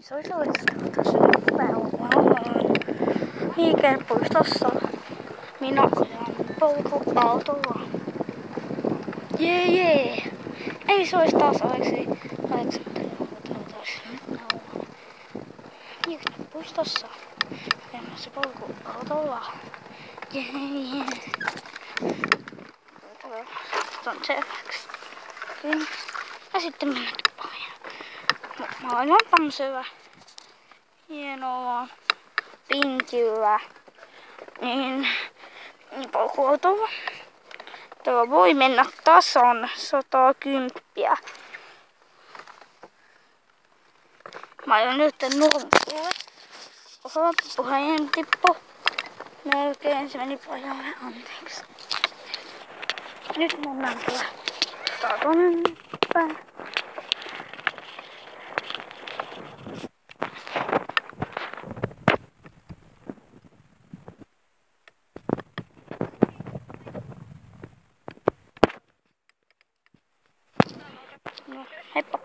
Se olisi tosi päivään liikennepuistossa. Minä ajan polkuautolla. Jee. Ei se olisi taas liikennepuistossa. Ajamassa polkuautolla. Jee. On selväksi. Ja sitten mennään tupaan. Maailman tämmöisellä hienolla pinkillä niin polkuautolla. Tuo voi mennä tasan 110. Mä ajan nyt nurmikulle. Oho, puheen tippu. Melkein se meni pajalle, anteeksi. Nyt mennään tuolla tonne. No, heippa.